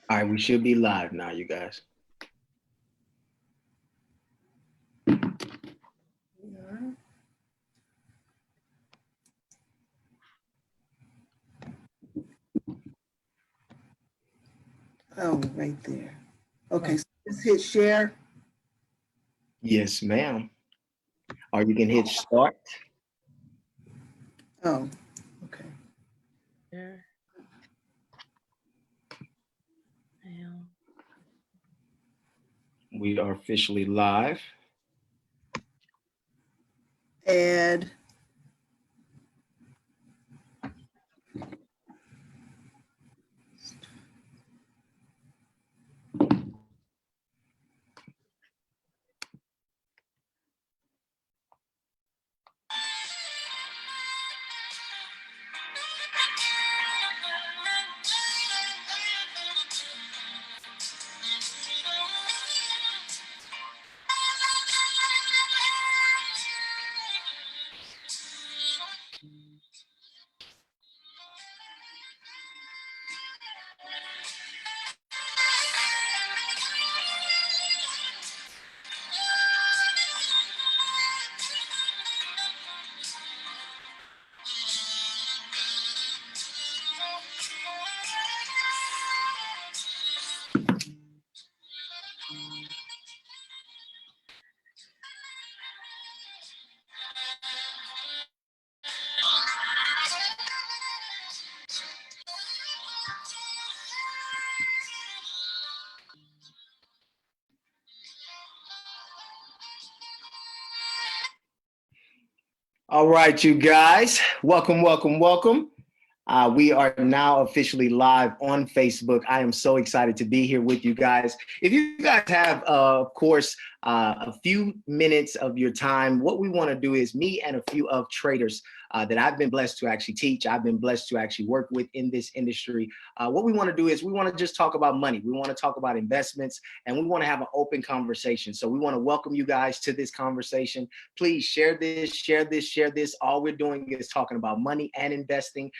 All right, we should be live now, you guys. Oh, right there. Okay, so just hit share. Yes, ma'am. Or you can hit start. Oh, okay. There. We are officially live. Add. All right, you guys. Welcome, welcome, welcome. We are now officially live on Facebook. I am so excited to be here with you guys. If you guys have, of course, a few minutes of your time, what we want to do is me and a few of traders that I've been blessed to actually teach. I've been blessed to actually work with in this industry. What we want to do is we want to just talk about money. We want to talk about investments, and we want to have an open conversation. So we want to welcome you guys to this conversation. Please share this, share this, share this. All we're doing is talking about money and investing.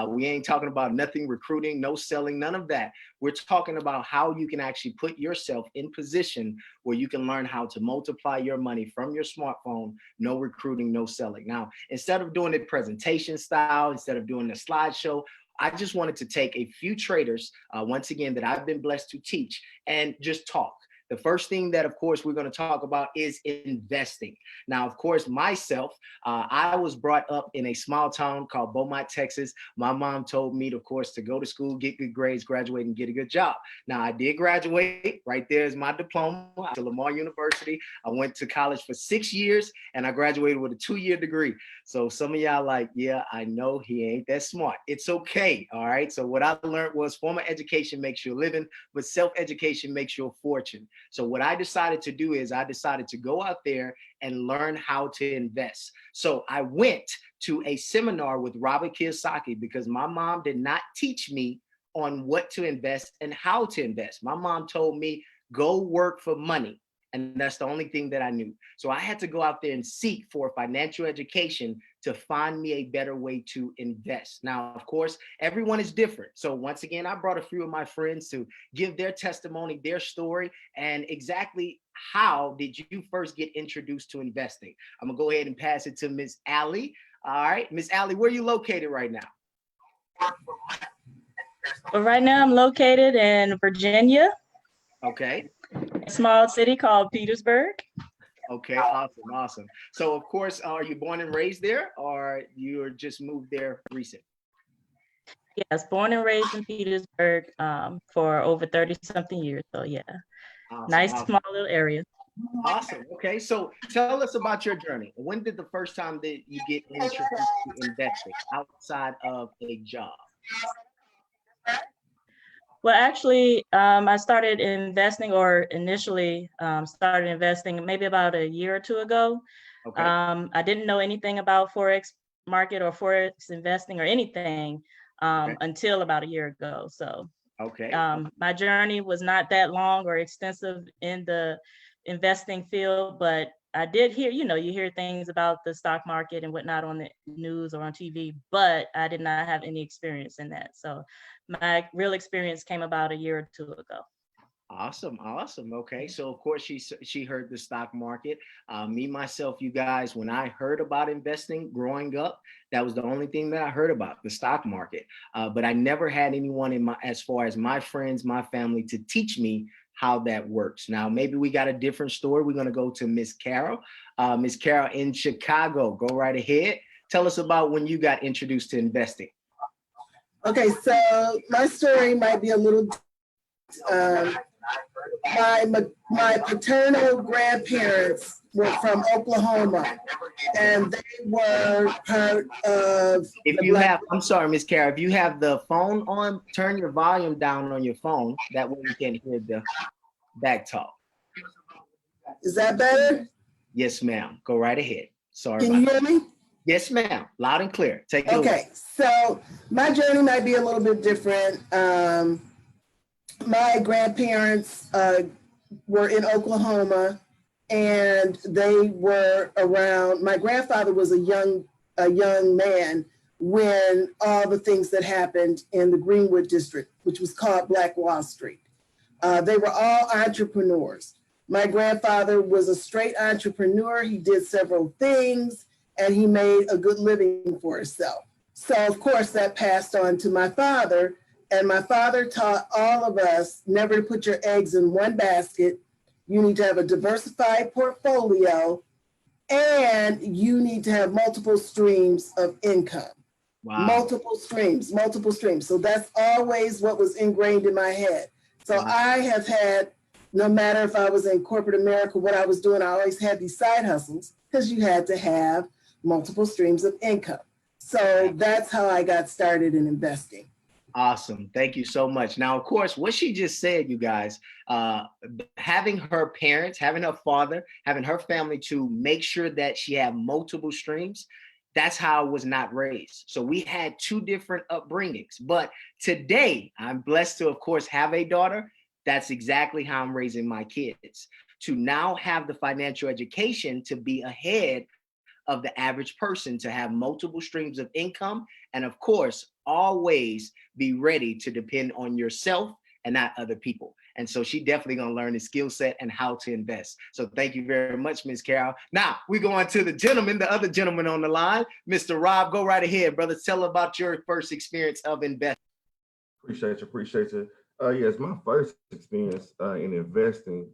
We ain't talking about nothing recruiting, no selling, none of that. We're talking about how you can actually put yourself in position where you can learn how to multiply your money from your smartphone, no recruiting, no selling. Now, instead of doing it presentation style, instead of doing the slideshow, I just wanted to take a few traders, once again, that I've been blessed to teach and just talk. The first thing that, of course, we're going to talk about is investing. Now, of course, myself, I was brought up in a small town called Beaumont, Texas. My mom told me, of course, to go to school, get good grades, graduate, and get a good job. Now, I did graduate. Right there is my diploma to Lamar University. I went to college for 6 years, and I graduated with a 2-year degree. So some of y'all like, yeah, I know he ain't that smart. It's okay, all right? So what I learned was formal education makes you a living, but self-education makes you a fortune. So what I decided to do is I decided to go out there and learn how to invest. So I went to a seminar with Robert Kiyosaki because my mom did not teach me on what to invest and how to invest. My mom told me, go work for money. And that's the only thing that I knew. So I had to go out there and seek for financial education to find me a better way to invest. Now, of course, everyone is different. So once again, I brought a few of my friends to give their testimony, their story, and exactly how did you first get introduced to investing. I'm gonna go ahead and pass it to Miss Allie. All right, Miss Allie, where are you located right now? Well, right now I'm located in Virginia. Okay. A small city called Petersburg. Okay, awesome, awesome. So, of course, are you born and raised there, or you're just moved there recent? Yes, born and raised in Petersburg for over 30-something years. So yeah, Awesome, nice awesome. small little area. Awesome. Okay, so tell us about your journey. When did the first time that you get introduced to investing outside of a job? Well, actually, I started investing, or initially started investing maybe about a year or two ago. Okay. I didn't know anything about Forex market or Forex investing or anything Okay. until about a year ago. So Okay. my journey was not that long or extensive in the investing field, but I did hear, you hear things about the stock market and whatnot on the news or on TV, but I did not have any experience in that. So my real experience came about a year or two ago. Awesome, awesome. Okay, so of course she heard the stock market. Me myself, you guys, when I heard about investing growing up, that was the only thing that I heard about, the stock market. But I never had anyone as far as my friends, my family, to teach me how that works. Now maybe we got a different story. We're going to go to Miss Carol. Miss Carol in Chicago. Go right ahead. Tell us about when you got introduced to investing. Okay, so my story might be a little. My paternal grandparents were from Oklahoma, and they were part of. I'm sorry, Miss Carol, if you have the phone on, turn your volume down on your phone. That way you can hear the back talk. Is that better? Yes, ma'am. Go right ahead. Sorry. Can you hear me? Yes, ma'am. Loud and clear. Take it away. Okay, so my journey might be a little bit different. My grandparents were in Oklahoma, and they were around. My grandfather was a young man when all the things that happened in the Greenwood district, which was called Black Wall Street. They were all entrepreneurs. My grandfather was a straight entrepreneur. He did several things, and he made a good living for himself. So of course that passed on to my father. And my father taught all of us never to put your eggs in one basket. You need to have a diversified portfolio, and you need to have multiple streams of income. Wow. Multiple streams. So that's always what was ingrained in my head. So wow. I have had, no matter if I was in corporate America, what I was doing, I always had these side hustles because you had to have multiple streams of income. So that's how I got started in investing. Awesome. Thank you so much. Now, of course, what she just said, you guys, having her parents, having her father, having her family to make sure that she had multiple streams, that's how I was not raised. So we had two different upbringings. But today, I'm blessed to, of course, have a daughter. That's exactly how I'm raising my kids, to now have the financial education to be ahead of the average person, to have multiple streams of income, and of course, always be ready to depend on yourself and not other people. And so she definitely gonna learn the skill set and how to invest. So thank you very much, Ms. Carol. Now we go on to the other gentleman on the line, Mr. Rob. Go right ahead, brother. Tell about your first experience of investing. Appreciate you. Yes, my first experience in investing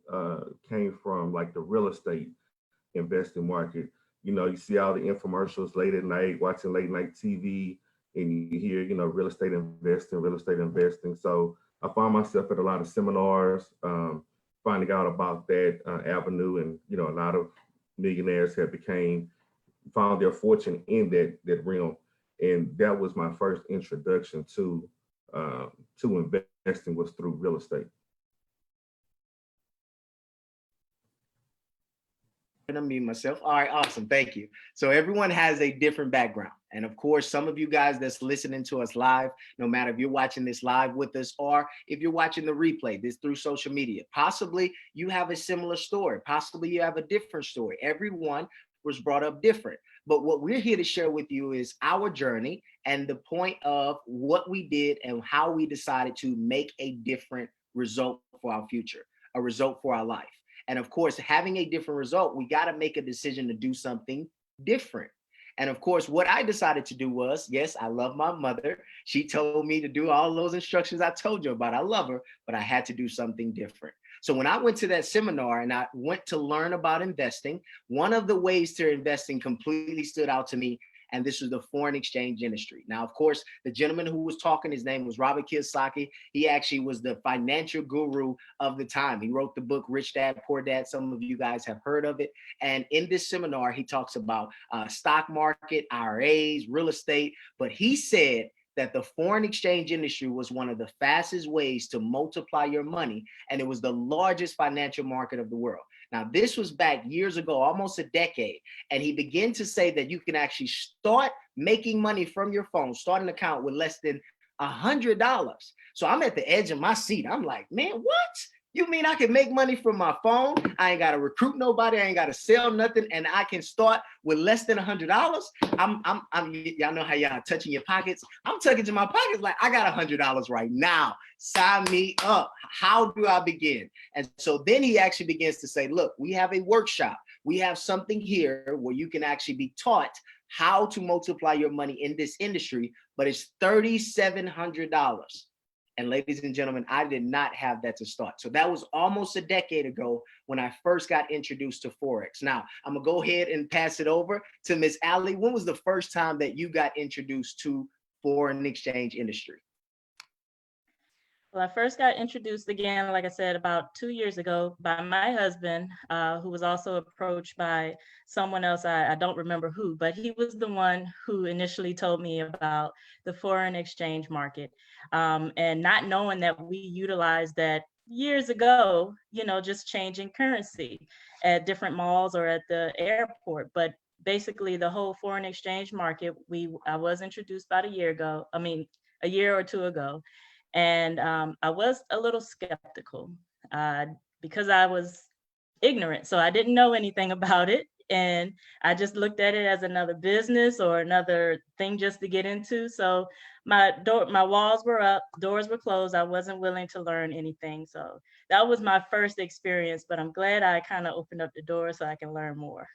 came from like the real estate investing market. You know, you see all the infomercials late at night, watching late night TV, and you hear, real estate investing. So I found myself at a lot of seminars, finding out about that avenue, and, a lot of millionaires have found their fortune in that realm. And that was my first introduction to investing, was through real estate. I mean myself. All right, awesome. Thank you. So everyone has a different background. And of course, some of you guys that's listening to us live, no matter if you're watching this live with us or if you're watching the replay, this through social media, possibly you have a similar story. Possibly you have a different story. Everyone was brought up different. But what we're here to share with you is our journey and the point of what we did and how we decided to make a different result for our future, a result for our life. And of course, having a different result, we got to make a decision to do something different. And of course, what I decided to do was, yes, I love my mother. She told me to do all those instructions I told you about. I love her, but I had to do something different. So when I went to that seminar and I went to learn about investing, one of the ways to investing completely stood out to me. And this was the foreign exchange industry. Now, of course, the gentleman who was talking, his name was Robert Kiyosaki. He actually was the financial guru of the time. He wrote the book, Rich Dad, Poor Dad. Some of you guys have heard of it. And in this seminar, he talks about stock market, IRAs, real estate. But he said that the foreign exchange industry was one of the fastest ways to multiply your money. And it was the largest financial market of the world. Now, this was back years ago, almost a decade. And he began to say that you can actually start making money from your phone, start an account with less than $100. So I'm at the edge of my seat. I'm like, man, what? You mean I can make money from my phone? I ain't got to recruit nobody. I ain't got to sell nothing, and I can start with less than $100. Y'all know how y'all touching your pockets. I'm tucking to my pockets like I got $100 right now. Sign me up. How do I begin? And so then he actually begins to say, look, we have a workshop. We have something here where you can actually be taught how to multiply your money in this industry, but it's $3,700. And ladies and gentlemen, I did not have that to start. So that was almost a decade ago when I first got introduced to Forex. Now, I'm gonna go ahead and pass it over to Miss Allie. When was the first time that you got introduced to foreign exchange industry? Well, I first got introduced again, like I said, about 2 years ago by my husband, who was also approached by someone else. I don't remember who, but he was the one who initially told me about the foreign exchange market. And not knowing that we utilized that years ago, just changing currency at different malls or at the airport. But basically the whole foreign exchange market, I was introduced about a year or two ago. And I was a little skeptical because I was ignorant. So I didn't know anything about it. And I just looked at it as another business or another thing just to get into. So my walls were up, doors were closed. I wasn't willing to learn anything. So that was my first experience, but I'm glad I kind of opened up the door so I can learn more.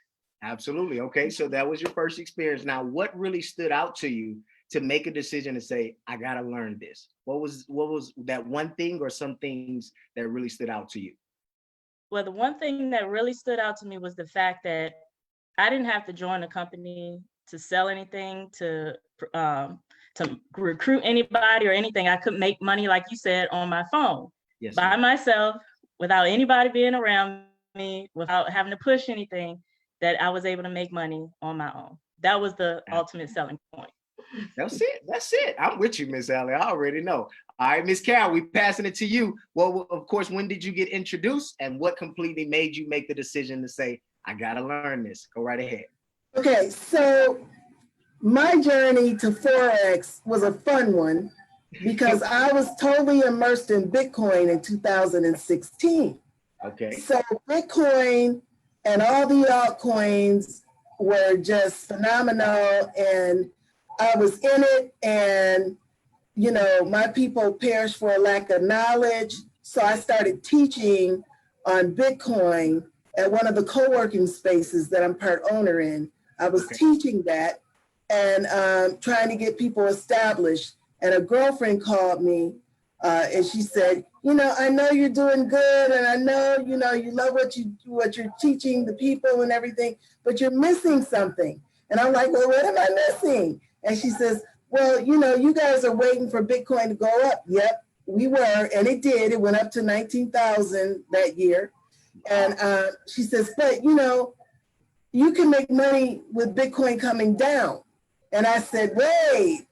Absolutely. Okay, so that was your first experience. Now, what really stood out to you to make a decision to say, I gotta learn this? What was that one thing or some things that really stood out to you? Well, the one thing that really stood out to me was the fact that I didn't have to join a company to sell anything, to recruit anybody or anything. I could make money, like you said, on my phone Yes, by ma'am. myself, without anybody being around me, without having to push anything. That I was able to make money on my own. That was the ultimate selling point. That's it. That's it. I'm with you, Miss Allie. I already know. All right, Miss Carol, we passing it to you. Well, of course, when did you get introduced, and what completely made you make the decision to say, I gotta learn this? Go right ahead. Okay, so my journey to Forex was a fun one because I was totally immersed in Bitcoin in 2016. Okay. So Bitcoin and all the altcoins were just phenomenal, and I was in it, and my people perished for a lack of knowledge. So I started teaching on Bitcoin at one of the co-working spaces that I'm part owner in. I was teaching that and trying to get people established. And a girlfriend called me and she said, I know you're doing good, and I know, you love what you're teaching the people and everything, but you're missing something. And I'm like, well, what am I missing? And she says, well, you guys are waiting for Bitcoin to go up. Yep, we were, and it did. It went up to 19,000 that year. And she says, but you can make money with Bitcoin coming down. And I said, wait,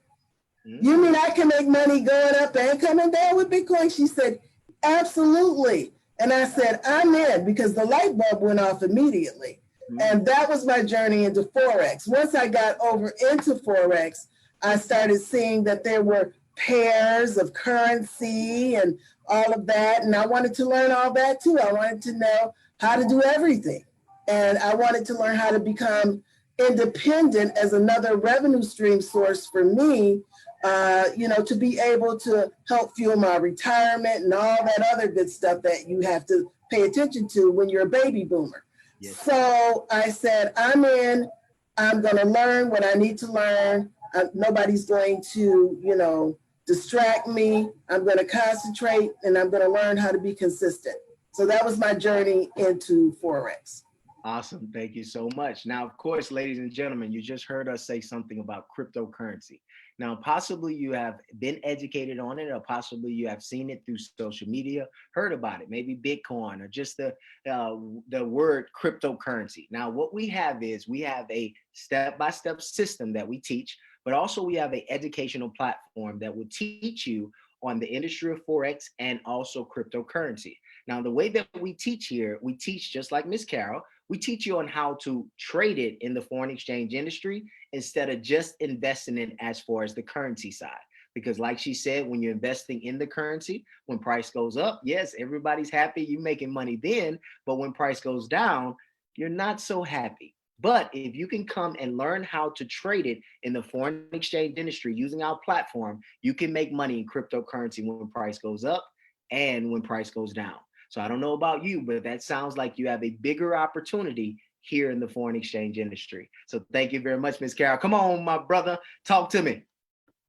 you mean I can make money going up and coming down with Bitcoin? She said, absolutely. And I said, I'm in, because the light bulb went off immediately. And that was my journey into Forex. Once I got over into Forex, I started seeing that there were pairs of currency and all of that. And I wanted to learn all that too. I wanted to know how to do everything. And I wanted to learn how to become independent as another revenue stream source for me, to be able to help fuel my retirement and all that other good stuff that you have to pay attention to when you're a baby boomer. Yes. So I said, I'm in, I'm going to learn what I need to learn. Nobody's going to, distract me. I'm going to concentrate, and I'm going to learn how to be consistent. So that was my journey into Forex. Awesome. Thank you so much. Now, of course, ladies and gentlemen, you just heard us say something about cryptocurrency. Now, possibly you have been educated on it, or possibly you have seen it through social media, heard about it, maybe Bitcoin, or just the word cryptocurrency. Now, what we have is we have a step-by-step system that we teach, but also we have an educational platform that will teach you on the industry of Forex and also cryptocurrency. Now, the way that we teach here, we teach just like Miss Carol. We teach you on how to trade it in the foreign exchange industry instead of just investing in as far as the currency side. because like she said, when you're investing in the currency, when price goes up, yes, everybody's happy, you're making money then, but when price goes down, you're not so happy. But if you can come and learn how to trade it in the foreign exchange industry using our platform, you can make money in cryptocurrency when price goes up and when price goes down. So I don't know about you, but that sounds like you have a bigger opportunity here in the foreign exchange industry. So thank you very much, Ms. Carol. Come on, my brother, talk to me.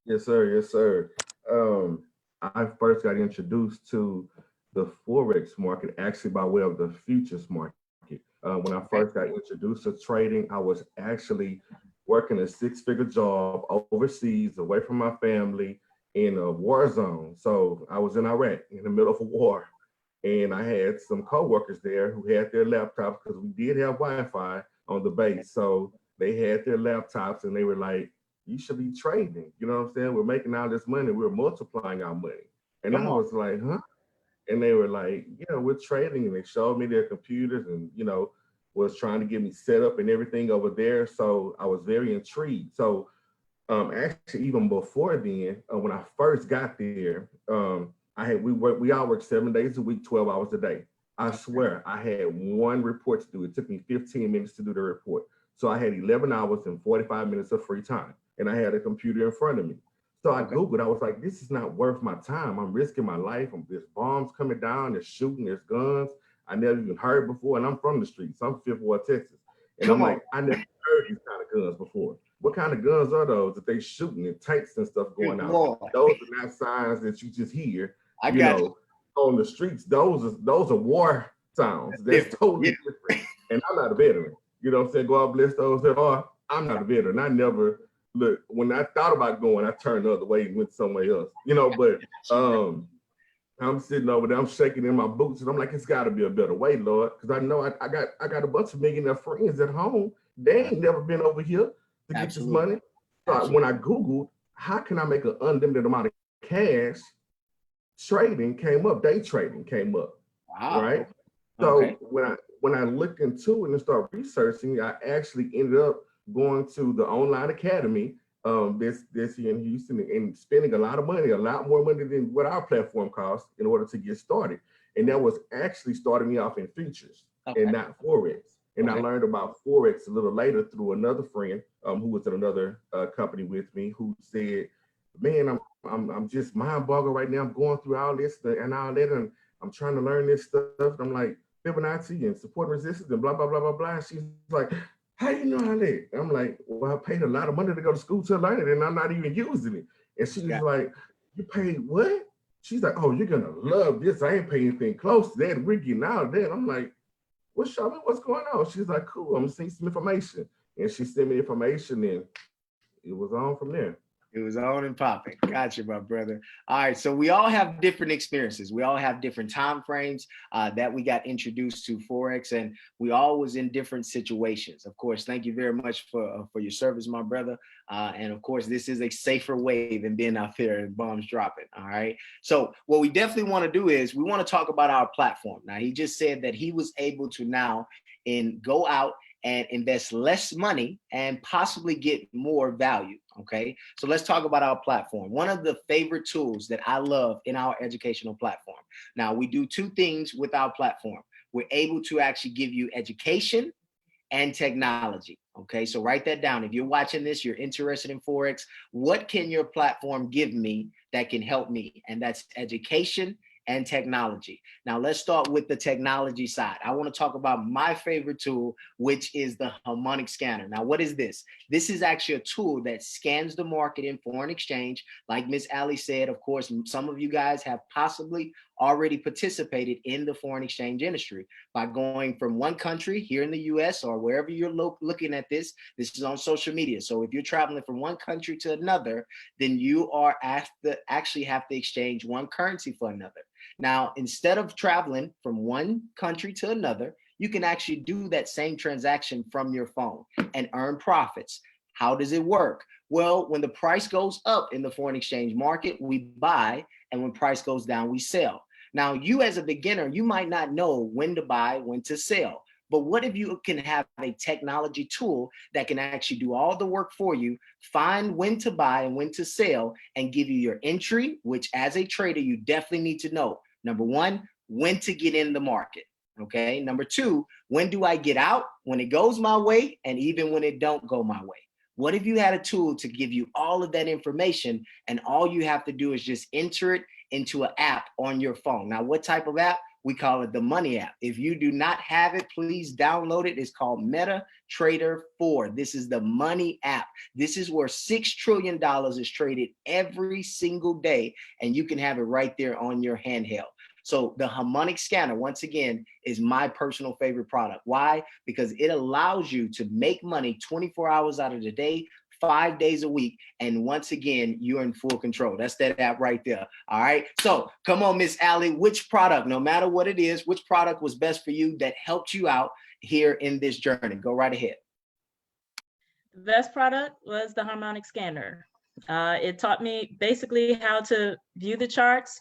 Yes, sir. Yes, sir. I first got introduced to the Forex market actually by way of the futures market. When I first got introduced to trading, I was actually working a six-figure job overseas, away from my family, in a war zone. So I was in Iraq in the middle of a war, and I had some coworkers there who had their laptops because we did have Wi-Fi on the base. So they had their laptops, and they were like, "You should be trading." You know what I'm saying? We're making all this money. We're multiplying our money. And I was like, huh? And they were like, "Yeah, we're trading." And they showed me their computers and, was trying to get me set up and everything over there. So I was very intrigued. So actually, even before then, when I first got there, we all worked 7 days a week, 12 hours a day. I swear I had one report to do. It took me 15 minutes to do the report. So I had 11 hours and 45 minutes of free time, and I had a computer in front of me. So I Googled, I was like, this is not worth my time. I'm risking my life. There's bombs coming down, there's shooting, there's guns. I never even heard before, and I'm from the streets. I'm Fifth Ward, Texas. And I'm like, I never heard these kind of guns before. What kind of guns are those that they shooting and tanks and stuff going out? Those are not signs that you just hear, on the streets. Those are war sounds. That's totally different. And I'm not a veteran. You know what I'm saying? God bless those that are. I'm not a veteran. I never look, when I thought about going, I turned the other way and went somewhere else. But I'm sitting over there, I'm shaking in my boots, and I'm like, it's gotta be a better way, Lord. Because I know I got a bunch of millionaire friends at home. They ain't never been over here to get this money. So when I Googled, how can I make an unlimited amount of cash? Trading came up, day trading came up. Wow. Right. So when I looked into it and started researching, I actually ended up going to the online academy this here in Houston and spending a lot more money than what our platform costs in order to get started. And that was actually starting me off in futures and not Forex. And I learned about Forex a little later through another friend who was at another company with me, who said, man, I'm just mind boggled right now. I'm going through all this and all that, and I'm trying to learn this stuff. And I'm like, Fibonacci and support resistance and blah, blah, blah, blah, blah. And she's like, how you know all that? And I'm like, well, I paid a lot of money to go to school to learn it, and I'm not even using it. And she's like, you paid what? She's like, oh, you're gonna love this. I ain't paying anything close to that. We're getting out of that. I'm like, well, show me what's going on. She's like, cool, I'm gonna send some information. And she sent me information, and it was on from there. It was on and popping. Gotcha, my brother. All right, so we all have different experiences. We all have different time frames that we got introduced to Forex, and we all was in different situations. Of course, thank you very much for your service, my brother. And of course, this is a safer way than being out there and bombs dropping. All right. So what we definitely want to do is we want to talk about our platform. Now, he just said that he was able to now go out and invest less money and possibly get more value. Okay, so let's talk about our platform. One of the favorite tools that I love in our educational platform. Now, we do two things with our platform. We're able to actually give you education and technology. Okay, so write that down. If you're watching this, you're interested in Forex, what can your platform give me that can help me? And that's education and technology. Now let's start with the technology side. I want to talk about my favorite tool, which is the harmonic scanner. Now, what is this? This is actually a tool that scans the market in foreign exchange. Like Miss Ali said, of course, some of you guys have possibly already participated in the foreign exchange industry by going from one country here in the US or wherever you're looking at this. This is on social media. So if you're traveling from one country to another, then you are actually have to exchange one currency for another. Now, instead of traveling from one country to another, you can actually do that same transaction from your phone and earn profits. How does it work? Well, when the price goes up in the foreign exchange market, we buy, and when price goes down, we sell. Now, you as a beginner, you might not know when to buy, when to sell. But what if you can have a technology tool that can actually do all the work for you, find when to buy and when to sell, and give you your entry, which as a trader, you definitely need to know. Number one, when to get in the market. Okay. Number two, when do I get out? When it goes my way, and even when it don't go my way. What if you had a tool to give you all of that information, and all you have to do is just enter it into an app on your phone? Now, what type of app? We call it the Money app. If you do not have it, please download it. It's called MetaTrader 4. This is the Money app. This is where $6 trillion is traded every single day, and you can have it right there on your handheld. So the harmonic scanner, once again, is my personal favorite product. Why? Because it allows you to make money 24 hours out of the day, 5 days a week. And once again, you're in full control. That's that app right there. All right. So come on, Miss Allie, which product, no matter what it is, which product was best for you that helped you out here in this journey? Go right ahead. The best product was the harmonic scanner. It taught me basically how to view the charts.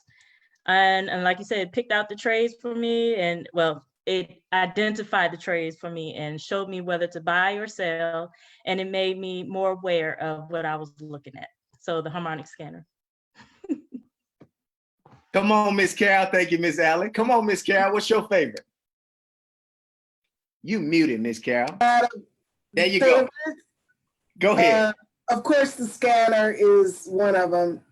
And like you said, it picked out the trades for me, and well, it identified the trades for me and showed me whether to buy or sell. And it made me more aware of what I was looking at. So the harmonic scanner. Come on, Miss Carol. Thank you, Miss Allie. Come on, Miss Carol. What's your favorite? You muted, Miss Carol. There you go. Go ahead. Of course, the scanner is one of them.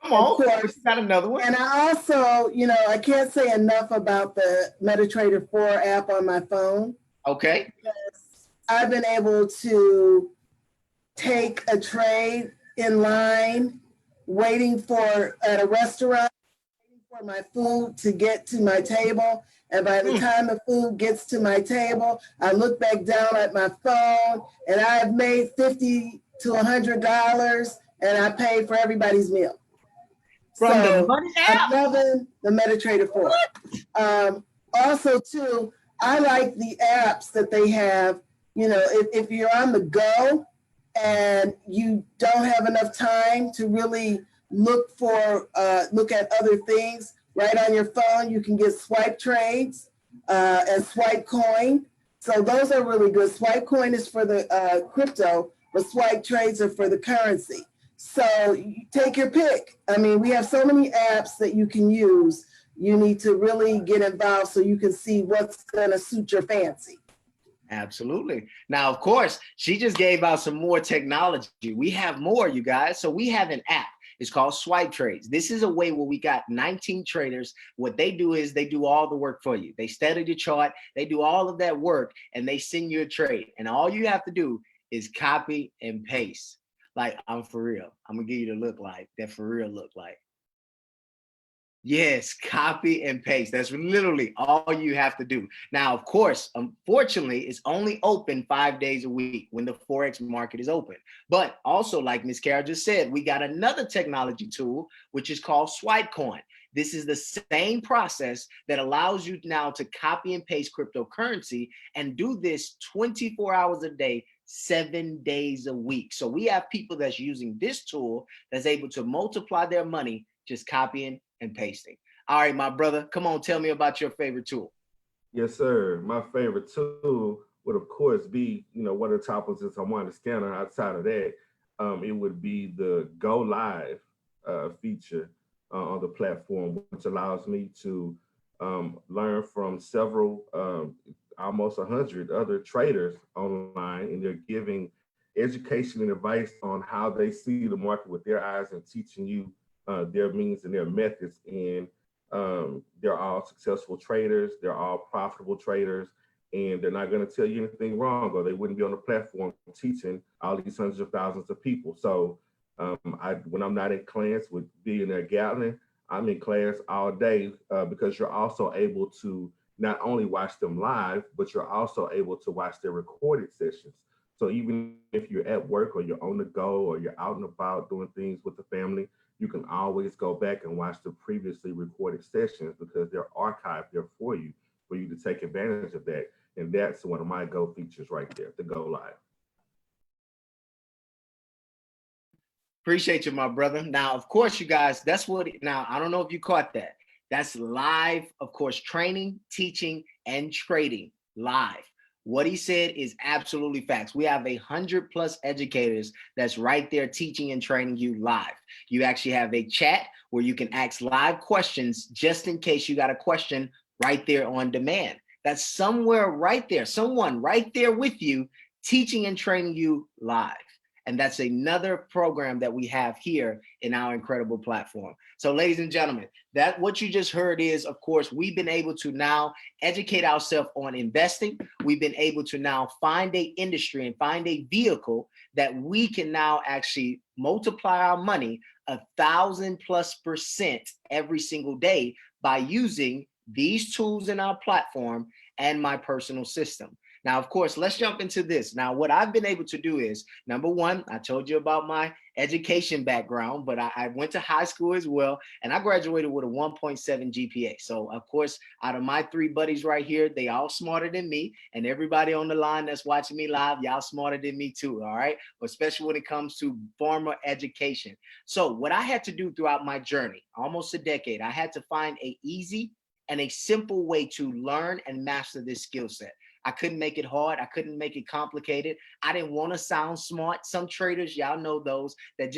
Come on, of course, got another one. And I also, I can't say enough about the MetaTrader 4 app on my phone. Okay. I've been able to take a trade in line, waiting at a restaurant, waiting for my food to get to my table. And by the time the food gets to my table, I look back down at my phone, and I've made $50 to $100, and I paid for everybody's meal. From the Money app? I'm loving the MetaTrader 4. Also, too, I like the apps that they have. If you're on the go and you don't have enough time to really look at other things, right on your phone, you can get swipe trades and swipe coin. So those are really good. Swipe coin is for the crypto, but swipe trades are for the currency. So you take your pick. I mean, we have so many apps that you can use. You need to really get involved so you can see what's going to suit your fancy. Absolutely. Now, of course, she just gave out some more technology. We have more, you guys. So we have an app. It's called Swipe Trades. This is a way where we got 19 traders. What they do is they do all the work for you. They study the chart. They do all of that work, and they send you a trade. And all you have to do is copy and paste. Like, I'm for real. I'm going to give you the look like that for real look like. Yes, copy and paste. That's literally all you have to do. Now, of course, unfortunately, it's only open 5 days a week when the Forex market is open. But also, like Ms. Carol just said, we got another technology tool, which is called Swipe Coin. This is the same process that allows you now to copy and paste cryptocurrency and do this 24 hours a day, 7 days a week. So we have people that's using this tool that's able to multiply their money just copying and pasting. All right, my brother, come on, tell me about your favorite tool. Yes, sir. My favorite tool would, of course, be, one of the topics is Harmonic Scanner. Outside of that, it would be the Go Live feature on the platform, which allows me to learn from several, almost 100 other traders online, and they're giving education and advice on how they see the market with their eyes and teaching you their means and their methods. And they're all successful traders. They're all profitable traders, and they're not going to tell you anything wrong, or they wouldn't be on the platform teaching all these hundreds of thousands of people. So when I'm not in class with Millionaire Gatling, I'm in class all day because you're also able to not only watch them live, but you're also able to watch their recorded sessions. So even if you're at work or you're on the go or you're out and about doing things with the family, you can always go back and watch the previously recorded sessions because they're archived there for you to take advantage of that. And that's one of my Go features right there, the Go Live. Appreciate you, my brother. Now, of course, you guys, now, I don't know if you caught that. That's live, of course, training, teaching, and trading live. What he said is absolutely facts. We have 100+ educators that's right there teaching and training you live. You actually have a chat where you can ask live questions just in case you got a question right there on demand. That's somewhere right there, someone right there with you teaching and training you live. And that's another program that we have here in our incredible platform. So ladies and gentlemen, that what you just heard is, of course, we've been able to now educate ourselves on investing. We've been able to now find a industry and find a vehicle that we can now actually multiply our money 1,000+% every single day by using these tools in our platform and my personal system. Now, of course, let's jump into this. Now, what I've been able to do is, number one, I told you about my education background, but I went to high school as well, and I graduated with a 1.7 GPA. So, of course, out of my 3 buddies right here, they all smarter than me, and everybody on the line that's watching me live, y'all smarter than me too, all right? Especially when it comes to formal education. So what I had to do throughout my journey, almost a decade, I had to find a easy and a simple way to learn and master this skill set. I couldn't make it hard. I couldn't make it complicated. I didn't want to sound smart. Some traders, y'all know those that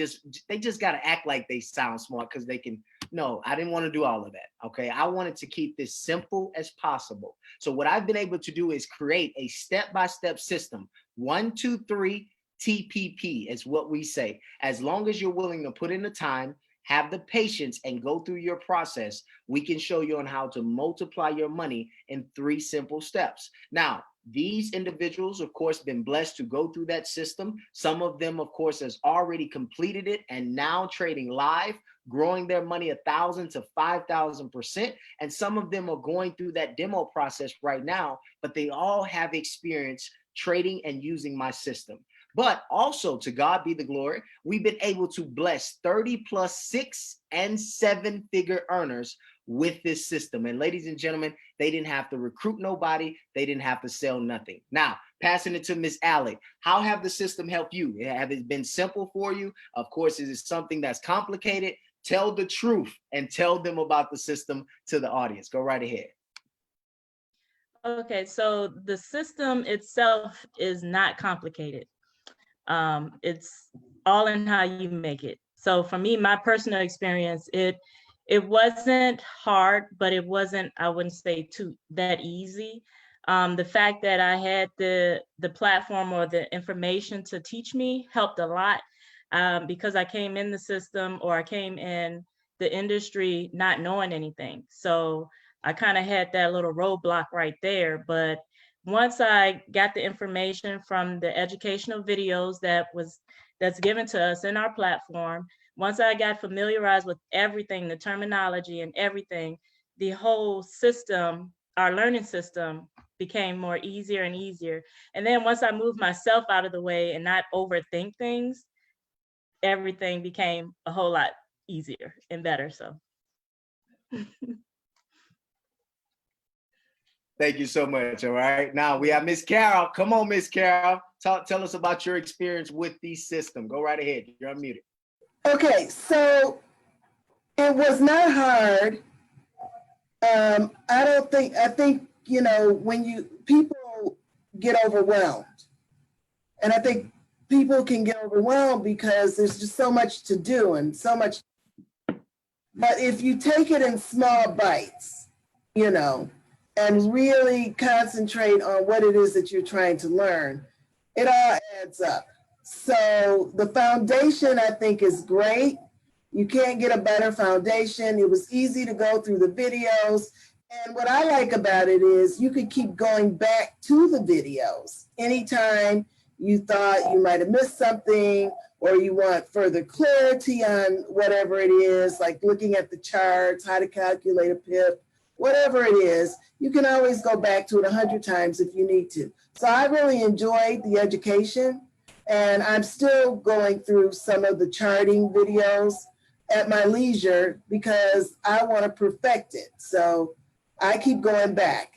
they just got to act like they sound smart because they can. No, I didn't want to do all of that. Okay. I wanted to keep this simple as possible. So what I've been able to do is create a step-by-step system. 1, 2, 3 TPP is what we say. As long as you're willing to put in the time, have the patience, and go through your process, we can show you on how to multiply your money in 3 simple steps. Now, these individuals, of course, been blessed to go through that system. Some of them, of course, has already completed it and now trading live, growing their money 1,000 to 5,000%. And some of them are going through that demo process right now, but they all have experience trading and using my system. But also, to God be the glory, we've been able to bless 30+ 6- and 7-figure earners with this system. And ladies and gentlemen, they didn't have to recruit nobody. They didn't have to sell nothing. Now, passing it to Miss Allie, how have the system helped you? Have it been simple for you? Of course, is it something that's complicated? Tell the truth and tell them about the system to the audience. Go right ahead. Okay, so the system itself is not complicated. It's all in how you make it. So for me, my personal experience, it wasn't hard, but it wasn't, I wouldn't say that easy. The fact that I had the platform or the information to teach me helped a lot, because I came in the system, or I came in the industry not knowing anything. So I kind of had that little roadblock right there. But once I got the information from the educational videos that's given to us in our platform, once I got familiarized with everything, the terminology and everything, the whole system, our learning system, became more easier and easier. And then once I moved myself out of the way and not overthink things, everything became a whole lot easier and better. So. Thank you so much. All right. Now we have Miss Carol. Come on, Miss Carol. Tell us about your experience with the system. Go right ahead. You're unmuted. Okay, so it was not hard. I think, when people get overwhelmed, and I think people can get overwhelmed because there's just so much to do and so much. But if you take it in small bites, and really concentrate on what it is that you're trying to learn, it all adds up. So the foundation, I think, is great. You can't get a better foundation. It was easy to go through the videos. And what I like about it is you could keep going back to the videos anytime you thought you might have missed something, or you want further clarity on whatever it is, like looking at the charts, how to calculate a pip, whatever it is, you can always go back to it 100 times if you need to. So I really enjoyed the education, and I'm still going through some of the charting videos at my leisure because I want to perfect it. So I keep going back.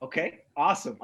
Okay, awesome.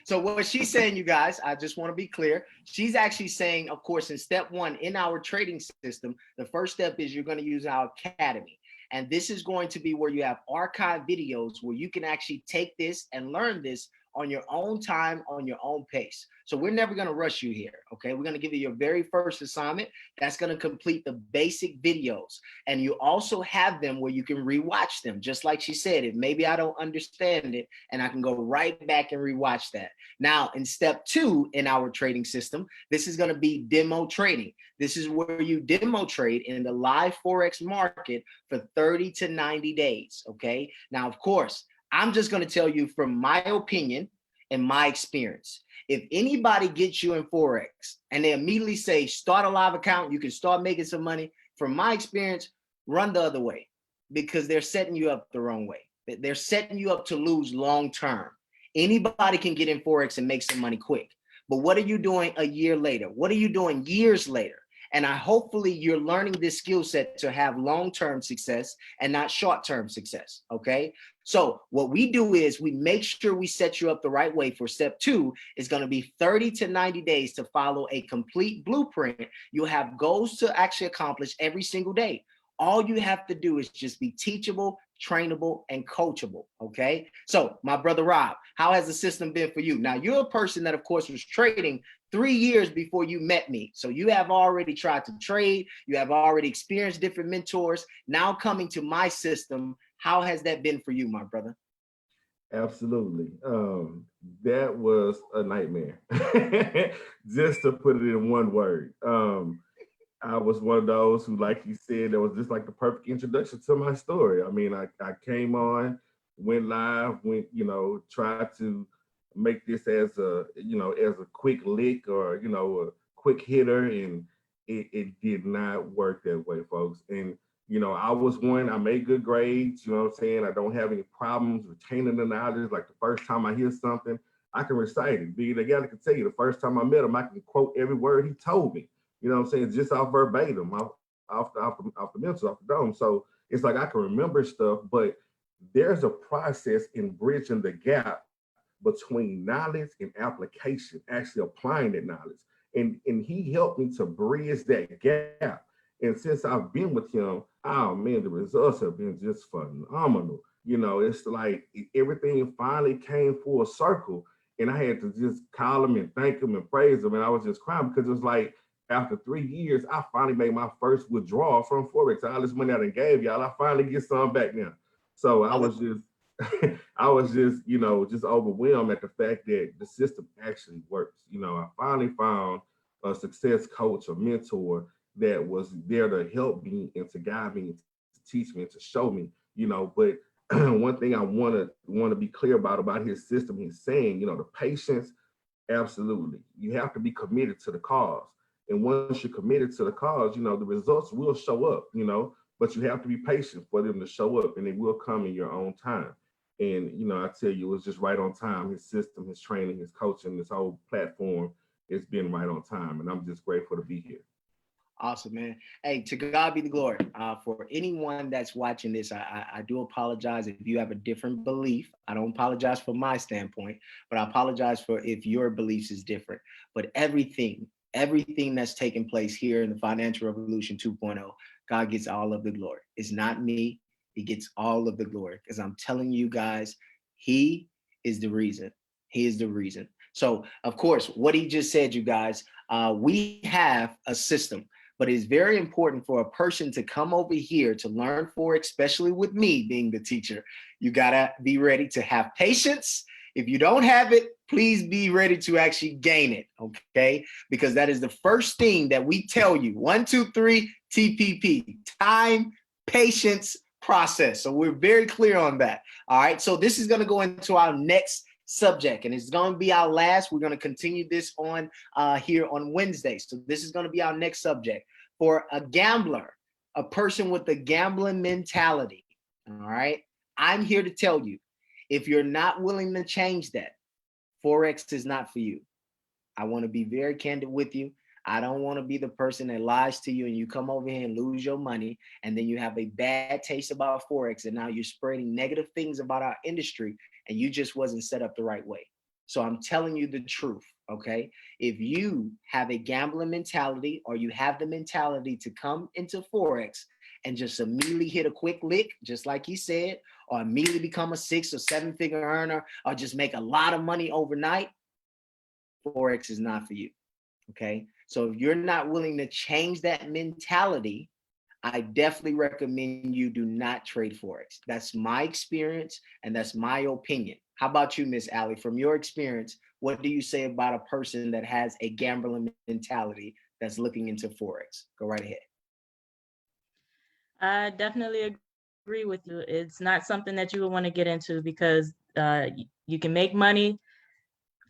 So what she's saying, you guys, I just want to be clear. She's actually saying, of course, in step 1 in our trading system, the first step is you're going to use our academy. And this is going to be where you have archive videos where you can actually take this and learn this on your own time, on your own pace. So we're never going to rush you here. Okay. We're going to give you your very first assignment. That's going to complete the basic videos. And you also have them where you can rewatch them. Just like she said, if maybe I don't understand it, and I can go right back and rewatch that. Now, in step 2 in our trading system, this is going to be demo trading. This is where you demo trade in the live Forex market for 30 to 90 days. Okay. Now, of course, I'm just going to tell you from my opinion and my experience. If anybody gets you in Forex and they immediately say, start a live account, you can start making some money, from my experience, run the other way, because they're setting you up the wrong way. They're setting you up to lose long term. Anybody can get in Forex and make some money quick. But what are you doing a year later? What are you doing years later? And hopefully you're learning this skill set to have long-term success and not short-term success. Okay. So what we do is we make sure we set you up the right way. For step 2 is going to be 30 to 90 days to follow a complete blueprint. You'll have goals to actually accomplish every single day. All you have to do is just be teachable, trainable, and coachable. Okay. So my brother Rob, how has the system been for you? Now, you're a person that, of course, was trading 3 years before you met me. So you have already tried to trade. You have already experienced different mentors. Now coming to my system, how has that been for you, my brother? Absolutely. That was a nightmare. Just to put it in one word. I was one of those who, like you said, that was just like the perfect introduction to my story. I mean, I came on, went live, tried to make this as a quick lick, or, a quick hitter, and it did not work that way, folks. And, I was one, I made good grades, you know what I'm saying? I don't have any problems retaining the knowledge. Like the first time I hear something, I can recite it. The guy can tell you the first time I met him, I can quote every word he told me. You know what I'm saying? Just off verbatim, off the mental, off the dome. So it's like I can remember stuff, but there's a process in bridging the gap between knowledge and application, actually applying that knowledge. And he helped me to bridge that gap. And since I've been with him, oh man, the results have been just phenomenal. It's like everything finally came full circle. And I had to just call him and thank him and praise him. And I was just crying because it was like, after 3 years, I finally made my first withdrawal from Forex. All this money I done gave y'all, I finally get some back now. So I was just, just overwhelmed at the fact that the system actually works. I finally found a success coach, a mentor that was there to help me and to guide me, to teach me, and to show me. But one thing I want to be clear about his system, he's saying, the patience, absolutely. You have to be committed to the cause. And once you're committed to the cause, the results will show up, but you have to be patient for them to show up, and it will come in your own time. And, I tell you, it was just right on time. His system, his training, his coaching, this whole platform, it's been right on time. And I'm just grateful to be here. Awesome, man. Hey, to God be the glory. For anyone that's watching this, I do apologize if you have a different belief. I don't apologize for my standpoint, but I apologize for if your beliefs is different. But everything that's taking place here in the Financial Revolution 2.0, God gets all of the glory. It's not me. He gets all of the glory, because I'm telling you guys, he is the reason. He is the reason. So, of course, what he just said, you guys, we have a system, but it's very important for a person to come over here to learn Forex, especially with me being the teacher. You got to be ready to have patience. If you don't have it, please be ready to actually gain it, okay? Because that is the first thing that we tell you. 1, 2, 3, TPP, time, patience, process. So we're very clear on that. All right. So this is going to go into our next subject, and it's going to be our last. We're going to continue this on here on Wednesday. So this is going to be our next subject. For a gambler, a person with a gambling mentality, all right, I'm here to tell you, if you're not willing to change that, Forex is not for you. I want to be very candid with you. I don't want to be the person that lies to you and you come over here and lose your money, and then you have a bad taste about Forex, and now you're spreading negative things about our industry, and you just wasn't set up the right way. So I'm telling you the truth, okay? If you have a gambling mentality, or you have the mentality to come into Forex and just immediately hit a quick lick, just like he said, or immediately become a 6 or 7 figure earner, or just make a lot of money overnight, Forex is not for you. Okay. So if you're not willing to change that mentality, I definitely recommend you do not trade Forex. That's my experience and that's my opinion. How about you, Miss Allie? From your experience, what do you say about a person that has a gambling mentality that's looking into Forex? Go right ahead. I definitely agree with you. It's not something that you would want to get into because you can make money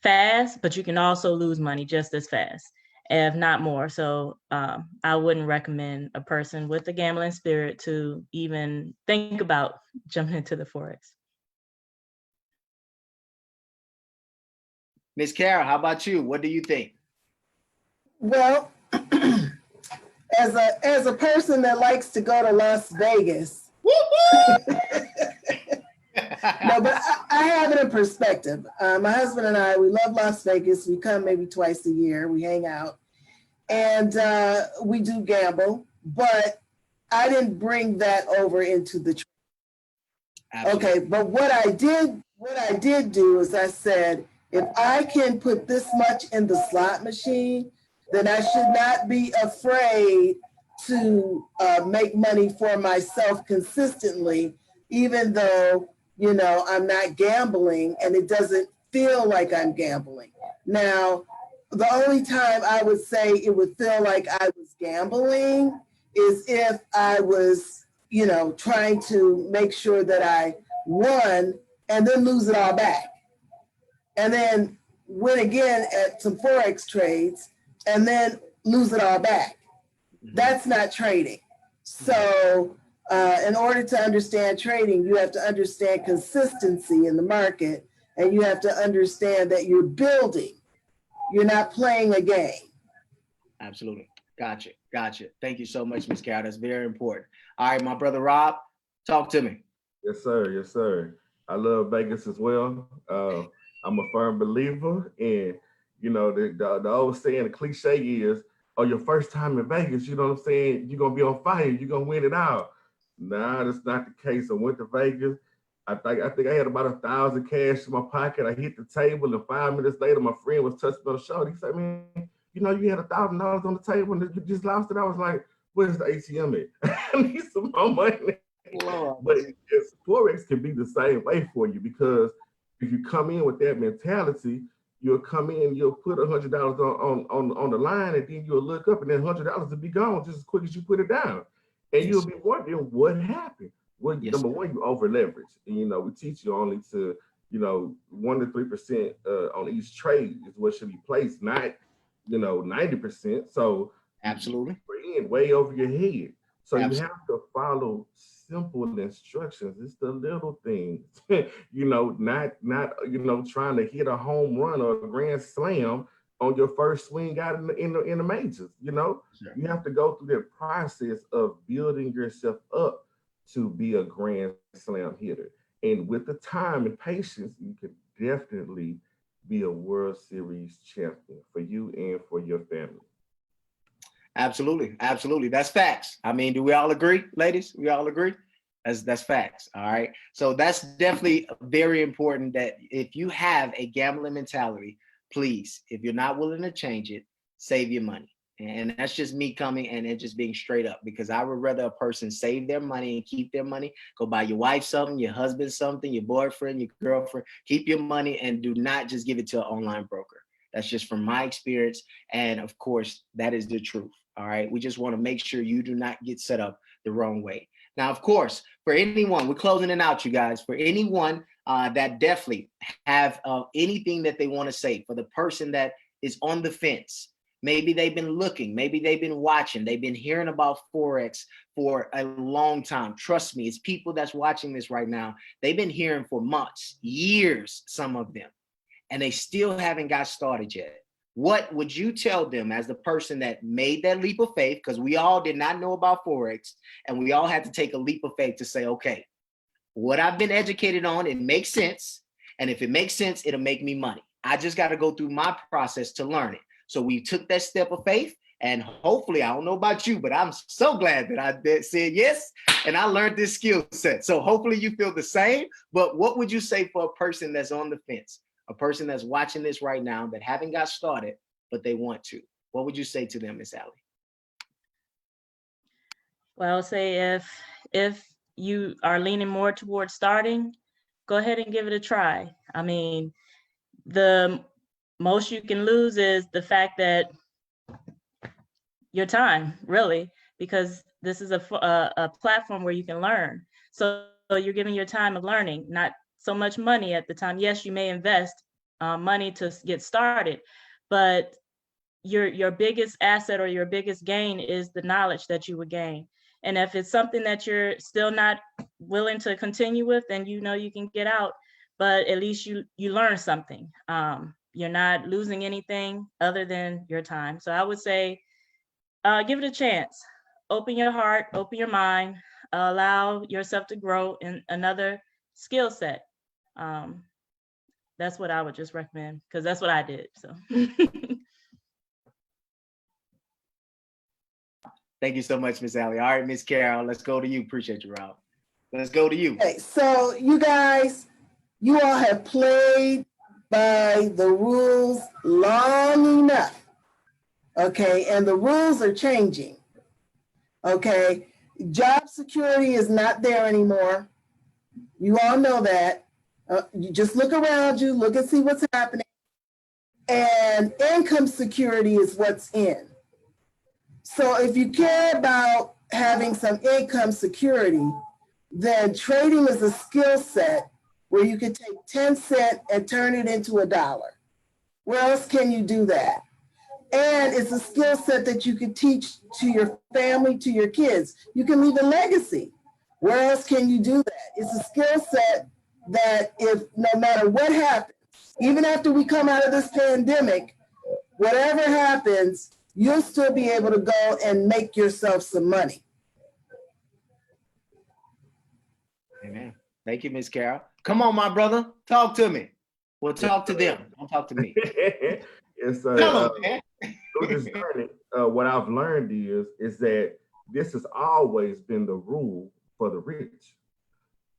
fast, but you can also lose money just as fast, if not more. So I wouldn't recommend a person with a gambling spirit to even think about jumping into the Forex. Miss Carol, how about you? What do you think? Well, as a person that likes to go to Las Vegas, no, but I have it in perspective. My husband and I, we love Las Vegas. We come maybe twice a year. We hang out, and we do gamble. But I didn't bring that over into the. Absolutely. Okay, but what I did do is I said, if I can put this much in the slot machine, then I should not be afraid to make money for myself consistently, even though, you know, I'm not gambling and it doesn't feel like I'm gambling. Now, the only time I would say it would feel like I was gambling is if I was, you know, trying to make sure that I won and then lose it all back. And then win again at some Forex trades and then lose it all back. That's not trading. So in order to understand trading, you have to understand consistency in the market, and you have to understand that you're building. You're not playing a game. Absolutely. Gotcha. Thank you so much, Ms. Carol. That's very important. All right, my brother Rob, talk to me. Yes, sir. Yes, sir. I love Vegas as well. I'm a firm believer, and you know the old saying, the cliche is, "Oh, your first time in Vegas, you know what I'm saying? You're gonna be on fire. You're gonna win it out." Nah, that's not the case. I went to Vegas. I think I had about 1,000 cash in my pocket. I hit the table, and 5 minutes later, my friend was touching me on the shoulder. He said, "Man, you know you had $1,000 on the table and you just lost it." I was like, "Where's the ATM at? I need some more money." Lord. But yes, Forex can be the same way for you, because if you come in with that mentality, you'll come in, you'll put $100 on the line, and then you'll look up and then $100 will be gone just as quick as you put it down. And Yes. You'll be wondering what happened. Well, Yes. number one, you over leverage. And you know, we teach you only to, 1 to 3% on each trade is what should be placed, not 90%. So Absolutely. you're in way over your head. So Absolutely. you have to follow simple instructions. It's the little things, not trying to hit a home run or a grand slam on your first swing out in the majors. Sure. You have to go through that process of building yourself up to be a grand slam hitter. And with the time and patience, you can definitely be a World Series champion for you and for your family. Absolutely. That's facts. I mean, do we all agree, ladies? We all agree? That's facts. All right. So that's definitely very important, that if you have a gambling mentality, please, if you're not willing to change it, save your money. And that's just me coming and it just being straight up, because I would rather a person save their money and keep their money, go buy your wife something, your husband something, your boyfriend, your girlfriend, keep your money and do not just give it to an online broker. That's just from my experience. And of course, that is the truth. All right. We just want to make sure you do not get set up the wrong way. Now, of course, for anyone, we're closing it out, you guys, for anyone that definitely have anything that they want to say, for the person that is on the fence, maybe they've been looking, maybe they've been watching, they've been hearing about Forex for a long time. Trust me, it's people that's watching this right now. They've been hearing for months, years, some of them, and they still haven't got started yet. What would you tell them as the person that made that leap of faith? Because we all did not know about Forex, and we all had to take a leap of faith to say, okay, what I've been educated on, it makes sense. And if it makes sense, it'll make me money. I just got to go through my process to learn it. So we took that step of faith And hopefully, I don't know about you, but I'm so glad that I said yes and I learned this skill set. So hopefully you feel the same. But what would you say for a person that's on the fence, a person that's watching this right now that haven't got started, but they want to? What would you say to them, Miss Allie? Well, I would say if you are leaning more towards starting, go ahead and give it a try. I mean, the most you can lose is the fact that your time, really, because this is a platform where you can learn. So you're giving your time of learning, not so much money at the time. Yes, you may invest money to get started, but your biggest asset or your biggest gain is the knowledge that you would gain. And if it's something that you're still not willing to continue with, then you know you can get out, but at least you learn something. You're not losing anything other than your time. So I would say, give it a chance. Open your heart, open your mind, allow yourself to grow in another skill set. That's what I would just recommend, because that's what I did. So. Thank you so much, Miss Allie. All right, Miss Carol, let's go to you. Appreciate you, Rob. Let's go to you. Okay, so you guys, you all have played by the rules long enough. Okay, and the rules are changing. Okay, job security is not there anymore. You all know that. You just look around you, look and see what's happening. And income security is what's in. So if you care about having some income security, then trading is a skill set where you can take 10 cents and turn it into $1. Where else can you do that? And it's a skill set that you can teach to your family, to your kids. You can leave a legacy. Where else can you do that? It's a skill set that if no matter what happens, even after we come out of this pandemic, whatever happens, you'll still be able to go and make yourself some money. Amen. Thank you, Miss Carol. Come on, my brother. Talk to me. Well, talk to them. Don't talk to me. It's Tell them, man. through this journey, what I've learned is that this has always been the rule for the rich.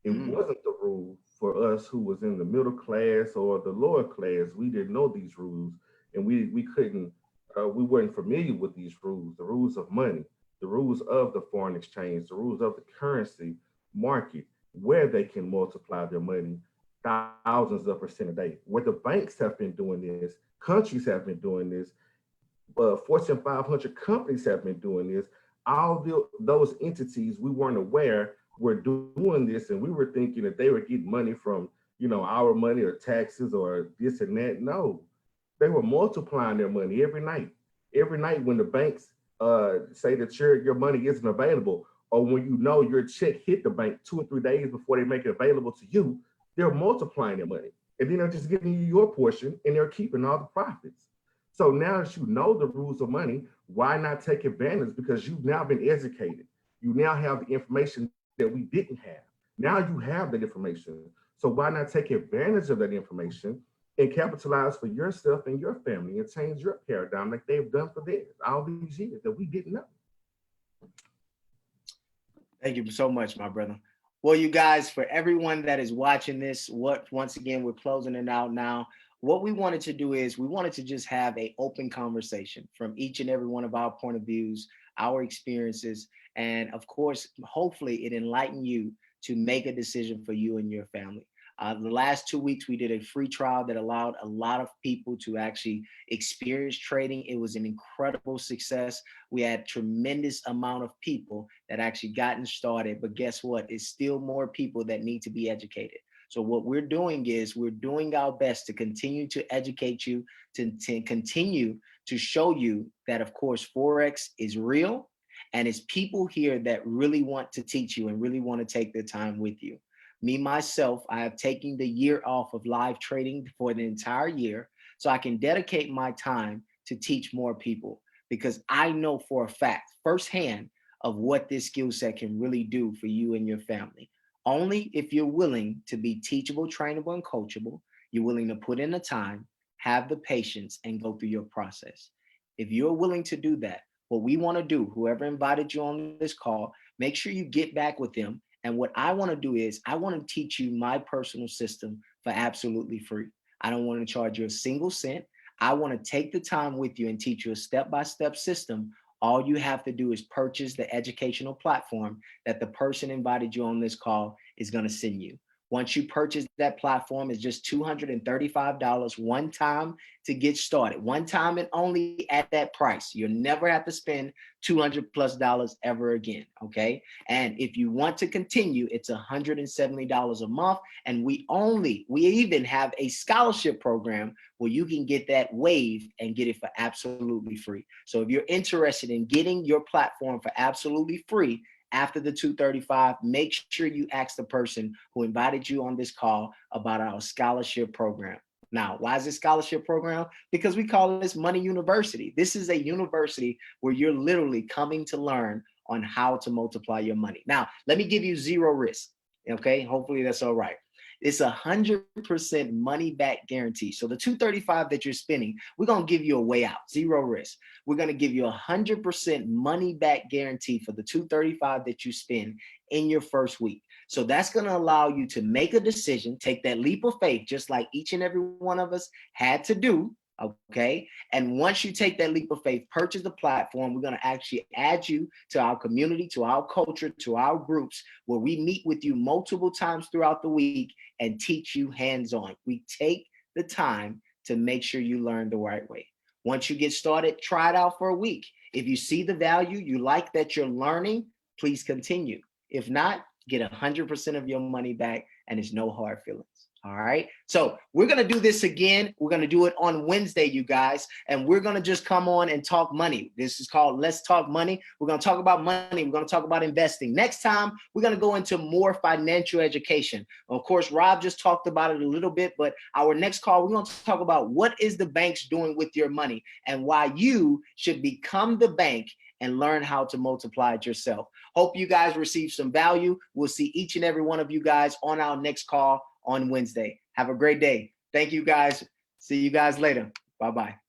It wasn't the rule for us who was in the middle class or the lower class. We didn't know these rules, and we couldn't. We weren't familiar with these rules, the rules of money, the rules of the foreign exchange, the rules of the currency market, where they can multiply their money thousands of percent a day. Where the banks have been doing this, countries have been doing this, Fortune 500 companies have been doing this. All those entities we weren't aware were doing this, and we were thinking that they were getting money from, our money or taxes or this and that. No, they were multiplying their money every night. Every night when the banks say that your money isn't available, or when your check hit the bank 2 or 3 days before they make it available to you, they're multiplying their money. And then they're just giving you your portion and they're keeping all the profits. So now that you know the rules of money, why not take advantage? Because you've now been educated. You now have the information that we didn't have. Now you have that information. So why not take advantage of that information and capitalize for yourself and your family and change your paradigm like they've done for theirs all these years that we didn't know. Thank you so much, my brother. Well, you guys, for everyone that is watching this, once again, we're closing it out now. What we wanted to do is we wanted to just have an open conversation from each and every one of our point of views, our experiences, and of course, hopefully it enlightened you to make a decision for you and your family. The last 2 weeks, we did a free trial that allowed a lot of people to actually experience trading. It was an incredible success. We had tremendous amount of people that actually gotten started, but guess what? It's still more people that need to be educated. So what we're doing is we're doing our best to continue to educate you, to continue to show you that, of course, Forex is real, and it's people here that really want to teach you and really want to take their time with you. Me, myself, I have taken the year off of live trading for the entire year so I can dedicate my time to teach more people, because I know for a fact firsthand of what this skill set can really do for you and your family. Only if you're willing to be teachable, trainable, and coachable, you're willing to put in the time, have the patience, and go through your process. If you're willing to do that, What we want to do, whoever invited you on this call, make sure you get back with them. And what I want to do is I want to teach you my personal system for absolutely free. I don't want to charge you a single cent. I want to take the time with you and teach you a step-by-step system. All you have to do is purchase the educational platform that the person invited you on this call is going to send you. Once you purchase that platform, it's just $235 one time to get started. One time and only at that price. You'll never have to spend $200+ ever again, okay? And if you want to continue, it's $170 a month. And we even have a scholarship program where you can get that waived and get it for absolutely free. So if you're interested in getting your platform for absolutely free, after the 235, make sure you ask the person who invited you on this call about our scholarship program. Now, why is this scholarship program? Because we call this Money University. This is a university where you're literally coming to learn on how to multiply your money. Now, let me give you zero risk, okay? Hopefully that's all right. It's 100% money back guarantee. So the 235 that you're spending, we're going to give you a way out, zero risk. We're going to give you 100% money back guarantee for the 235 that you spend in your first week. So that's going to allow you to make a decision, take that leap of faith, just like each and every one of us had to do. Okay. And once you take that leap of faith, purchase the platform, we're going to actually add you to our community, to our culture, to our groups, where we meet with you multiple times throughout the week and teach you hands-on. We take the time to make sure you learn the right way. Once you get started, try it out for a week. If you see the value, you like that you're learning, please continue. If not, get 100% of your money back, and it's no hard feelings. All right. So we're going to do this again. We're going to do it on Wednesday, you guys, and we're going to just come on and talk money. This is called Let's Talk Money. We're going to talk about money. We're going to talk about investing. Next time, we're going to go into more financial education. Of course, Rob just talked about it a little bit, but our next call, we're going to talk about what is the banks doing with your money and why you should become the bank and learn how to multiply it yourself. Hope you guys receive some value. We'll see each and every one of you guys on our next call on Wednesday. Have a great day. Thank you guys. See you guys later. Bye-bye.